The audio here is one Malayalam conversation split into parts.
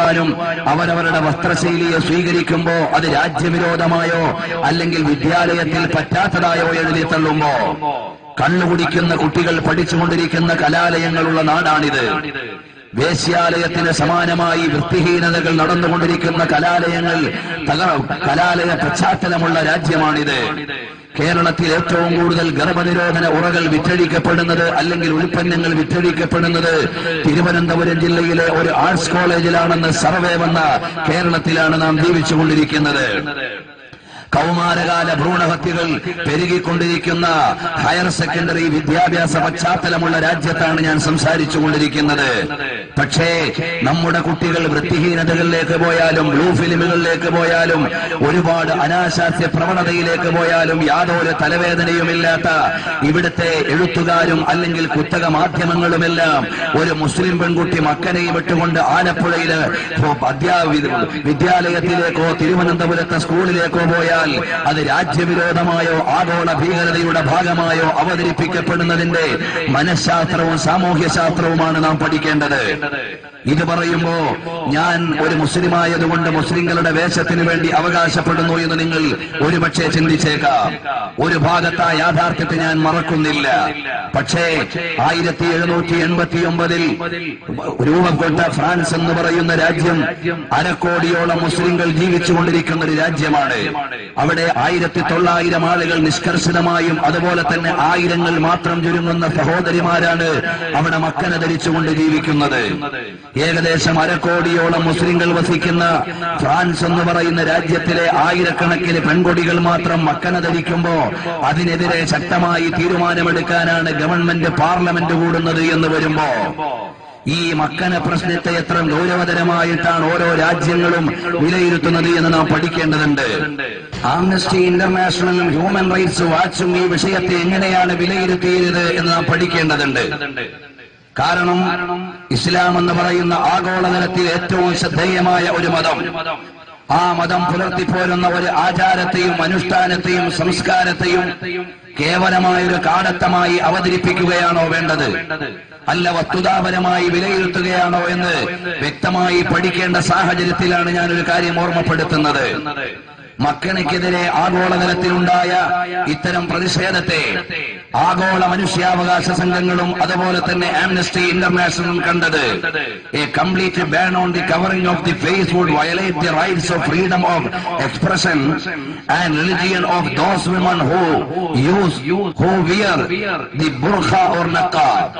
ചെയ്യുവാനും അവരവരുടെ വസ്ത്രശൈലിയെ സ്വീകരിക്കുമ്പോ അത് രാജ്യവിരോധമായോ അല്ലെങ്കിൽ വിദ്യാലയത്തിൽ പറ്റാത്തതായോ എഴുതി തള്ളുമ്പോ കണ്ണുകുടിക്കുന്ന കുട്ടികൾ പഠിച്ചുകൊണ്ടിരിക്കുന്ന കലാലയങ്ങളുള്ള നാടാണിത്. വേശ്യാലയത്തിന് സമാനമായി വൃത്തിഹീനതകൾ നടന്നുകൊണ്ടിരിക്കുന്ന കലാലയ പശ്ചാത്തലമുള്ള രാജ്യമാണിത്. കേരളത്തിൽ ഏറ്റവും കൂടുതൽ ഗർഭനിരോധന ഉറകൾ വിറ്റഴിക്കപ്പെടുന്നത് അല്ലെങ്കിൽ ഉൽപ്പന്നങ്ങൾ വിറ്റഴിക്കപ്പെടുന്നത് തിരുവനന്തപുരം ജില്ലയിലെ ഒരു ആർട്സ് കോളേജിലാണെന്ന് സർവേ വന്ന കേരളത്തിലാണ് നാം ജീവിച്ചുകൊണ്ടിരിക്കുന്നത്. കൗമാരകാല ഭ്രൂണഹത്യകൾ പെരുകിക്കൊണ്ടിരിക്കുന്ന ഹയർ സെക്കൻഡറി വിദ്യാഭ്യാസ പശ്ചാത്തലമുള്ള രാജ്യത്താണ് ഞാൻ സംസാരിച്ചു കൊണ്ടിരിക്കുന്നത്. പക്ഷേ നമ്മുടെ കുട്ടികൾ വൃത്തിഹീനതകളിലേക്ക് പോയാലും ബ്ലൂ ഫിലിമുകളിലേക്ക് പോയാലും ഒരുപാട് അനാശാസ്യ പ്രവണതയിലേക്ക് പോയാലും യാതൊരു തലവേദനയുമില്ലാത്ത ഇവിടുത്തെ എഴുത്തുകാരും അല്ലെങ്കിൽ കുത്തക മാധ്യമങ്ങളുമെല്ലാം ഒരു മുസ്ലിം പെൺകുട്ടി മക്കനെയും വിട്ടുകൊണ്ട് ആലപ്പുഴയില് വിദ്യാലയത്തിലേക്കോ തിരുവനന്തപുരത്തെ സ്കൂളിലേക്കോ പോയാൽ അത് രാജ്യവിരോധമായോ ആഗോള ഭീകരതയുടെ ഭാഗമായോ അവതരിപ്പിക്കപ്പെടുന്നതിന്റെ മനഃശാസ്ത്രവും സാമൂഹ്യശാസ്ത്രവുമാണ് നാം പഠിക്കേണ്ടത്. ഇത് പറയുമ്പോ ഞാൻ ഒരു മുസ്ലിമായതുകൊണ്ട് മുസ്ലിങ്ങളുടെ വേഷത്തിന് വേണ്ടി അവകാശപ്പെടുന്നു എന്ന് നിങ്ങൾ ഒരുപക്ഷെ ചിന്തിച്ചേക്കാം. ഒരു ഭാഗത്ത് യാഥാർത്ഥ്യത്തെ ഞാൻ മറക്കുന്നില്ല. പക്ഷേ 1789 രൂപപ്പെട്ട ഫ്രാൻസ് എന്ന് പറയുന്ന രാജ്യം 1/2 കോടിയോളം മുസ്ലിങ്ങൾ ജീവിച്ചുകൊണ്ടിരിക്കുന്ന ഒരു രാജ്യമാണ്. അവിടെ 1900 ആളുകൾ നിഷ്കർഷിതമായും അതുപോലെ തന്നെ ആയിരങ്ങൾ മാത്രം ചുരുങ്ങുന്ന സഹോദരിമാരാണ് അവിടെ മക്കന ധരിച്ചുകൊണ്ട് ജീവിക്കുന്നത്. ഏകദേശം 1/2 കോടിയോളം മുസ്ലിങ്ങൾ വസിക്കുന്ന ഫ്രാൻസ് എന്ന് പറയുന്ന രാജ്യത്തിലെ ആയിരക്കണക്കിന് പെൺകൊടികൾ മാത്രം മക്കന ധരിക്കുമ്പോ അതിനെതിരെ ശക്തമായി തീരുമാനമെടുക്കാനാണ് ഗവൺമെന്റ് പാർലമെന്റ് കൂടുന്നത് എന്ന് വരുമ്പോ ഈ മക്കന പ്രശ്നത്തെ എത്ര ഗൗരവതരമായിട്ടാണ് ഓരോ രാജ്യങ്ങളും വിലയിരുത്തുന്നത് എന്ന് നാം പഠിക്കേണ്ടതുണ്ട്. ആംനസ്റ്റി ഇന്റർനാഷണലും ഹ്യൂമൻ റൈറ്റ്സ് വാച്ചും ഈ വിഷയത്തെ എങ്ങനെയാണ് വിലയിരുത്തിയത് എന്ന് നാം പഠിക്കേണ്ടതുണ്ട്. കാരണം ഇസ്ലാം എന്ന് പറയുന്ന ആഗോളതലത്തിൽ ഏറ്റവും ശ്രദ്ധേയമായ ഒരു മതം, ആ മതം പുലർത്തിപ്പോരുന്ന ഒരു ആചാരത്തെയും അനുഷ്ഠാനത്തെയും സംസ്കാരത്തെയും കേവലമായൊരു കാടത്തമായി അവതരിപ്പിക്കുകയാണോ വേണ്ടത്, അല്ല വസ്തുതാപരമായി വിലയിരുത്തുകയാണോ എന്ന് വ്യക്തമായി പഠിക്കേണ്ട സാഹചര്യത്തിലാണ് ഞാനൊരു കാര്യം ഓർമ്മപ്പെടുത്തുന്നത്. മക്കനയ്ക്കെതിരെ ആഗോളതലത്തിലുണ്ടായ ഇത്തരം പ്രതിഷേധത്തെ ആഗോള മനുഷ്യാവകാശ സംഘങ്ങളും അതുപോലെ തന്നെ ആംനസ്റ്റി ഇന്റർനാഷണൽ കണ്ടത് a complete ban on the covering of the face would violate the rights of freedom of expression and religion of those women who wear the burqa or niqab.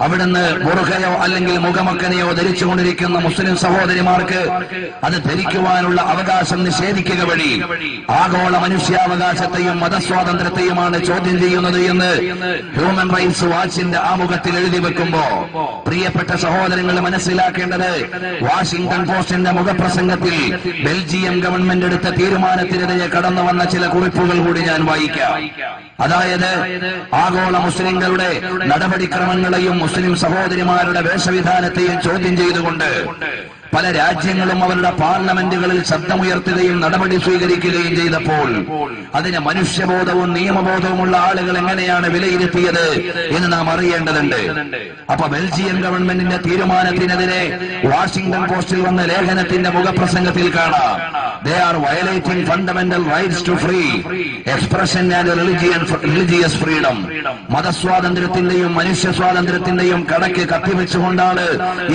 അവിടുന്ന് ബുർഖയോ അല്ലെങ്കിൽ മുഖമക്കനെയോ ധരിച്ചുകൊണ്ടിരിക്കുന്ന മുസ്ലിം സഹോദരിമാർക്ക് അത് ധരിക്കുവാനുള്ള അവകാശം നിഷേധിക്കുക വഴി ആഗോള മനുഷ്യാവകാശത്തെയും മതസ്വാതന്ത്ര്യത്തെയുമാണ് ചോദ്യം ചെയ്യുന്നത് എന്ന് ഹ്യൂമൻ റൈറ്റ്സ് വാച്ചിന്റെ ആമുഖത്തിൽ എഴുതി വെക്കുമ്പോ പ്രിയപ്പെട്ട സഹോദരങ്ങൾ മനസ്സിലാക്കേണ്ടത് വാഷിംഗ്ടൺ പോസ്റ്റിന്റെ മുഖപ്രസംഗത്തിൽ ബെൽജിയം ഗവൺമെന്റ് എടുത്ത തീരുമാനത്തിനെതിരെ കടന്നു വന്ന ചില കുറിപ്പുകൾ കൂടി ഞാൻ വായിക്കാം. അതായത് ആഗോള മുസ്ലിങ്ങളുടെ നടപടിക്രമങ്ങളെയും മുസ്ലിം സഹോദരിമാരുടെ വേഷവിധാനത്തെയും ചോദ്യം ചെയ്തുകൊണ്ട് പല രാജ്യങ്ങളും അവരുടെ പാർലമെന്റുകളിൽ ശബ്ദമുയർത്തുകയും നടപടി സ്വീകരിക്കുകയും ചെയ്തപ്പോൾ അതിന് മനുഷ്യബോധവും നിയമബോധവുമുള്ള ആളുകൾ എങ്ങനെയാണ് വിലയിരുത്തിയത് എന്ന് നാം അറിയേണ്ടതുണ്ട്. അപ്പൊ ബെൽജിയം ഗവൺമെന്റിന്റെ തീരുമാനത്തിനെതിരെ വാഷിംഗ്ടൺ പോസ്റ്റിൽ വന്ന ലേഖനത്തിന്റെ മുഖപ്രസംഗത്തിൽ കാണാം, they are violating fundamental rights to free expression and religious freedom. മതസ്വാതന്ത്ര്യത്തിന്റെയും മനുഷ്യ സ്വാതന്ത്ര്യത്തിന്റെയും കടക്ക് കത്തിവെച്ചുകൊണ്ടാണ്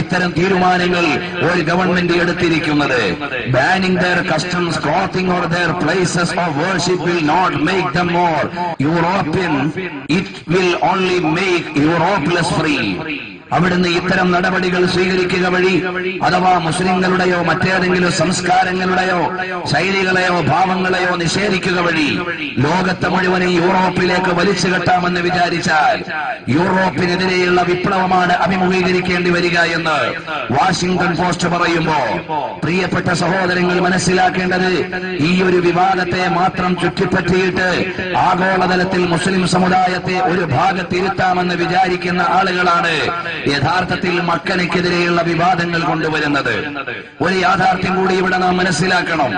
ഇത്തരം തീരുമാനങ്ങൾ ഒരു ഗവൺമെന്റ് എടുത്തിരിക്കുന്നത്. Banning their customs, clothing or their places of worship will not make them more European, it will only make Europe less free. അവിടുന്ന് ഇത്തരം നടപടികൾ സ്വീകരിക്കുക വഴി അഥവാ മുസ്ലിങ്ങളുടെയോ മറ്റേതെങ്കിലും സംസ്കാരങ്ങളുടെയോ ശൈലികളെയോ ഭാവങ്ങളെയോ നിഷേധിക്കുക വഴി ലോകത്തെ മുഴുവനും യൂറോപ്പിലേക്ക് വലിച്ചു കെട്ടാമെന്ന് വിചാരിച്ചാൽ യൂറോപ്പിനെതിരെയുള്ള വിപ്ലവമാണ് അഭിമുഖീകരിക്കേണ്ടി വരിക എന്ന് വാഷിംഗ്ടൺ പോസ്റ്റ് പറയുമ്പോ പ്രിയപ്പെട്ട സഹോദരങ്ങൾ മനസ്സിലാക്കേണ്ടത് ഈ ഒരു വിവാദത്തെ മാത്രം ചുറ്റിപ്പറ്റിയിട്ട് ആഗോളതലത്തിൽ മുസ്ലിം സമുദായത്തെ ഒരു ഭാഗത്തിരുത്താമെന്ന് വിചാരിക്കുന്ന ആളുകളാണ് യഥാർത്ഥത്തിൽ മക്കനെതിരെയുള്ള വിവാദങ്ങൾ കൊണ്ടുവരുന്നത്. ഒരു യാഥാർത്ഥ്യം കൂടി ഇവിടെ നാം മനസ്സിലാക്കണം.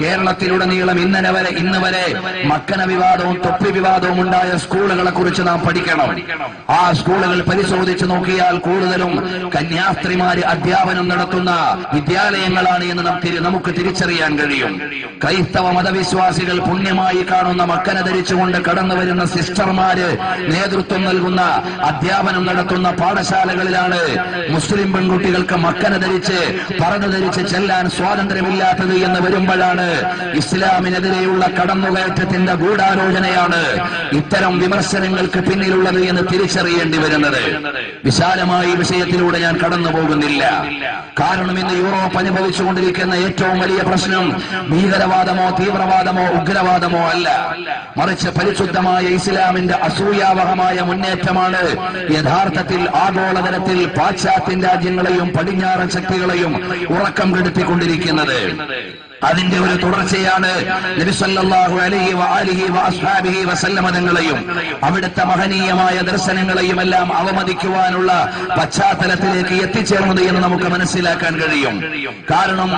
കേരളത്തിലുടനീളം ഇന്ന് വരെ മക്കന വിവാദവും തൊപ്പി വിവാദവും ഉണ്ടായ സ്കൂളുകളെ കുറിച്ച് നാം പഠിക്കണം. ആ സ്കൂളുകൾ പരിശോധിച്ച് നോക്കിയാൽ കൂടുതലും കന്യാസ്ത്രീമാര് അധ്യാപനം നടത്തുന്ന വിദ്യാലയങ്ങളാണ് എന്ന് നമുക്ക് തിരിച്ചറിയാൻ കഴിയും. ക്രൈസ്തവ മതവിശ്വാസികൾ പുണ്യമായി കാണുന്ന മക്കന ധരിച്ചുകൊണ്ട് കടന്നു വരുന്ന സിസ്റ്റർമാര് നേതൃത്വം നൽകുന്ന അധ്യാപനം നടത്തുന്ന പാഠശാലകളിലാണ് മുസ്ലിം പെൺകുട്ടികൾക്ക് മക്കന ധരിച്ച് ചെല്ലാൻ സ്വാതന്ത്ര്യമില്ലാത്തത് എന്ന് വരുമ്പോഴാണ് ഇസ്ലാമിനെതിരെയുള്ള കടന്നുകയറ്റത്തിന്റെ ഗൂഢാലോചനയാണ് ഇത്തരം വിമർശനങ്ങൾക്ക് പിന്നിലുള്ളത് എന്ന് തിരിച്ചറിയേണ്ടി വരുന്നത്. വിശാലമായി വിഷയത്തിലൂടെ ഞാൻ കടന്നു പോകുന്നില്ല. കാരണം ഇന്ന് യൂറോപ്പ് അനുഭവിച്ചുകൊണ്ടിരിക്കുന്ന ഏറ്റവും വലിയ പ്രശ്നം ഭീകരവാദമോ തീവ്രവാദമോ ഉഗ്രവാദമോ അല്ല, മറിച്ച് പരിശുദ്ധമായ ഇസ്ലാമിന്റെ അസൂയാവഹമായ മുന്നേറ്റമാണ് യഥാർത്ഥത്തിൽ ആഗോളതലത്തിൽ പാശ്ചാത്യ രാജ്യങ്ങളെയും പടിഞ്ഞാറൻ ശക്തികളെയും ഉറക്കം കെടുത്തിക്കൊണ്ടിരിക്കുന്നത്. അതിന്റെ ഒരു തുടർച്ചയാണ് നബി സല്ലല്ലാഹു അലൈഹി വആലിഹി വഅസ്ഹാബിഹി വസല്ലമ തങ്ങളെയും അവിടുത്തെ മഹനീയമായ ദർശനങ്ങളെയും എല്ലാം അവമതിക്കുവാനുള്ള പശ്ചാത്തലത്തിലേക്ക് എത്തിച്ചേർന്നത് എന്ന് നമുക്ക് മനസ്സിലാക്കാൻ കഴിയും. കാരണം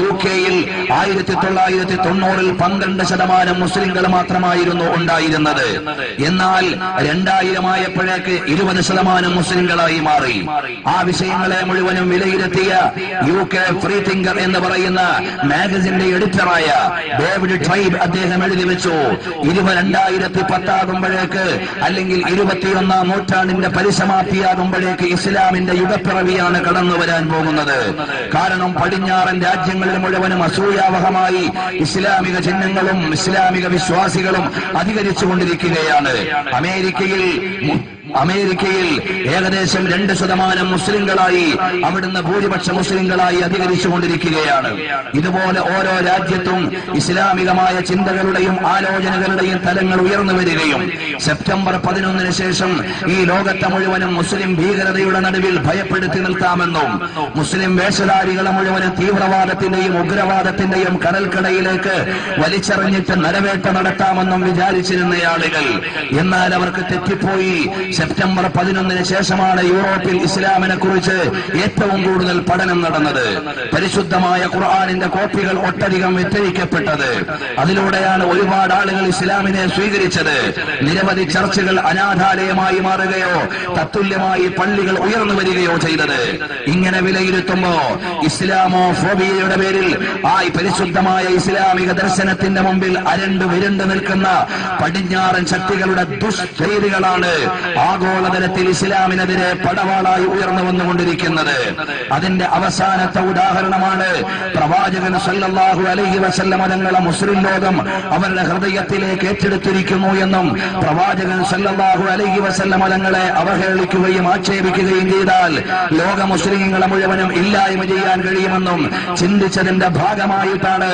UK-ൽ 1990-ൽ 12% മുസ്ലിംകൾ മാത്രമായിരുന്നു ഉണ്ടായിരുന്നത്. എന്നാൽ 2000 ആയപ്പോഴേക്ക് 20% മുസ്ലിംകളായി മാറി. ആ വിഷയങ്ങളെ മുഴുവനും വിലയിരുത്തിയ UK ഫ്രീ തിങ്കർ എന്ന് പറയുന്ന മാഗസിന്റെ എഡിറ്ററായ ഡേവിഡ് ട്രൈബ് അദ്ദേഹം എഴുതി വെച്ചു, 2010 ആകുമ്പോഴേക്ക് അല്ലെങ്കിൽ 21ാം നൂറ്റാണ്ടിന്റെ പരിസമാപ്തിയാകുമ്പോഴേക്ക് ഇസ്ലാമിന്റെ യുഗപ്പിറവിയാണ് കടന്നു വരാൻ പോകുന്നത്. കാരണം പടിഞ്ഞാറൻ രാജ്യങ്ങളിൽ മുഴുവനും അസൂയാവഹമായി ഇസ്ലാമിക ചിഹ്നങ്ങളും ഇസ്ലാമിക വിശ്വാസികളും അധികരിച്ചുകൊണ്ടിരിക്കുകയാണ്. അമേരിക്കയിൽ ഏകദേശം 2% മുസ്ലിങ്ങളായി അവിടുന്ന് ഭൂരിപക്ഷ മുസ്ലിങ്ങളായി അധികരിച്ചുകൊണ്ടിരിക്കുകയാണ്. ഇതുപോലെ ഓരോ രാജ്യത്തും ഇസ്ലാമികമായ ചിന്തകളുടെയും ആലോചനകളുടെയും തലങ്ങൾ ഉയർന്നു വരികയും സെപ്റ്റംബർ 11 ശേഷം ഈ ലോകത്തെ മുഴുവനും മുസ്ലിം ഭീകരതയുടെ നടുവിൽ ഭയപ്പെടുത്തി നിർത്താമെന്നും മുസ്ലിം വേഷധാരികളെ മുഴുവനും തീവ്രവാദത്തിന്റെയും ഉഗ്രവാദത്തിന്റെയും കടൽക്കടയിലേക്ക് വലിച്ചെറിഞ്ഞിട്ട് നരവേട്ട നടത്താമെന്നും വിചാരിച്ചിരുന്ന ആളുകൾ, എന്നാൽ അവർക്ക് തെറ്റിപ്പോയി. സെപ്റ്റംബർ 11 ശേഷമാണ് യൂറോപ്പിൽ ഇസ്ലാമിനെ കുറിച്ച് ഏറ്റവും കൂടുതൽ പഠനം നടന്നത്. പരിശുദ്ധമായ ഖുർആനിന്റെ കോപ്പികൾ ഒട്ടധികം വിറ്റഴിക്കപ്പെട്ടത്. അതിലൂടെയാണ് ഒരുപാട് ആളുകൾ ഇസ്ലാമിനെ സ്വീകരിച്ചത്. നിരവധി ചർച്ചുകൾ അനാഥാലയമായി മാറുകയോ തത്തുല്യമായി പള്ളികൾ ഉയർന്നു വരികയോ ചെയ്തത്. ഇങ്ങനെ വിലയിരുത്തുമ്പോ ഇസ്ലാമോഫോബിയയുടെ പേരിൽ പരിശുദ്ധമായ ഇസ്ലാമിക ദർശനത്തിന്റെ മുമ്പിൽ വിരണ്ടു നിൽക്കുന്ന പടിഞ്ഞാറൻ ശക്തികളുടെ ദുഷ്ചെയ്തികളാണ് ആഗോളതലത്തിൽ ഇസ്ലാമിനെതിരെ പടവാളായി ഉയർന്നു വന്നുകൊണ്ടിരിക്കുന്നത്. അതിന്റെ അവസാനത്തെ ഉദാഹരണമാണ് പ്രവാചകൻ സല്ലല്ലാഹു അലൈഹി വസല്ലമ തങ്ങളെ മുസ്ലിം ലോകം അവരുടെ ഹൃദയത്തിലേക്ക് ഏറ്റെടുത്തിരിക്കുന്നു എന്നും പ്രവാചകൻ സല്ലല്ലാഹു അലൈഹി വസല്ലമ തങ്ങളെ അവഹേളിക്കുകയും ആക്ഷേപിക്കുകയും ചെയ്താൽ ലോക മുസ്ലിങ്ങളെ മുഴുവനും ഇല്ലായ്മ ചെയ്യാൻ കഴിയുമെന്നും ചിന്തിച്ചതിന്റെ ഭാഗമായിട്ടാണ്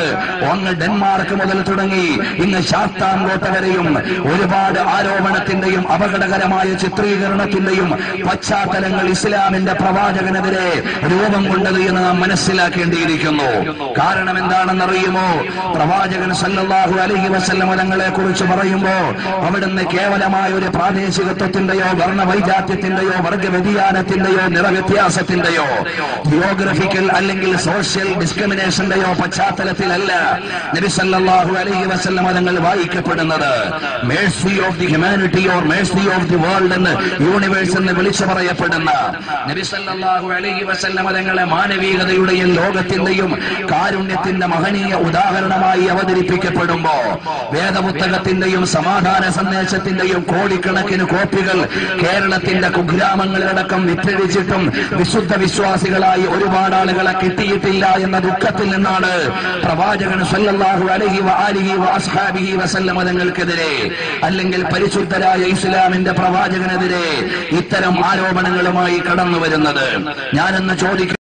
അങ്ങ് ഡെൻമാർക്ക് മുതൽ തുടങ്ങി ഇന്ന് ശാസ്താംകോട്ട വരെയും ഒരുപാട് ആരോപണത്തിന്റെയും അപകടകരമായ ചിത്രീകരണത്തിന്റെയും പശ്ചാത്തലങ്ങൾ ഇസ്ലാമിന്റെ പ്രവാചകനെതിരെ രൂപം കൊണ്ടത് എന്ന് നാം മനസ്സിലാക്കേണ്ടിയിരിക്കുന്നു. കാരണം എന്താണെന്നറിയുമോ? പ്രവാചകൻ സല്ലല്ലാഹു അലൈഹി വസല്ലമ തങ്ങളെ കുറിച്ച് പറയുമ്പോ അവിടുന്ന് കേവലമായ ഒരു പ്രാദേശികത്വത്തിന്റെയോ വർണ്ണവൈജാത്യത്തിന്റെയോ വർഗവ്യതിയാനത്തിന്റെയോ നിറവ്യത്യാസത്തിന്റെയോ ജിയോഗ്രഫിക്കൽ അല്ലെങ്കിൽ സോഷ്യൽ ഡിസ്ക്രിമിനേഷന്റെയോ പശ്ചാത്തലത്തിലല്ല നബി സല്ലല്ലാഹു അലൈഹി വസല്ലമ തങ്ങൾ വായിക്കപ്പെടുന്നത്. Mercy of the humanity or mercy of the world എന്ന് യൂണിവേഴ്സ് എന്ന് വിളിച്ചു പറയപ്പെടുന്ന നബി സല്ലല്ലാഹു അലൈഹി വസല്ലമ തങ്ങളെ മാനവികതയുടെയും ലോകത്തിന്റെയും കാരുണ്യത്തിന്റെ മഹനീയ ഉദാഹരണമായി അവതരിപ്പിക്കപ്പെടുമ്പോ വേദപുസ്തകത്തിന്റെയും സമാധാന സന്ദേശത്തിന്റെയും കോടിക്കണക്കിന് കോപ്പികൾ കേരളത്തിന്റെ കുഗ്രാമങ്ങളിലടക്കം വിറ്റഴിച്ചിട്ടും വിശുദ്ധ വിശ്വാസികളായി ഒരുപാട് ആളുകളെ കിട്ടിയിട്ടില്ല എന്ന ദുഃഖത്തിൽ നിന്നാണ് പ്രവാചകൻ സല്ലല്ലാഹു അലൈഹി വആലിഹി വഅസ്ഹാബിഹി വസല്ലമ തങ്ങൾക്കെതിരെ അല്ലെങ്കിൽ പരിശുദ്ധരായ ഇസ്ലാമിന്റെ പ്രവാചകനെതിരെ ഇത്തരം ആരോപണങ്ങളുമായി കടന്നു വരുന്നത്. ഞാനെന്ന് ചോദിക്കും,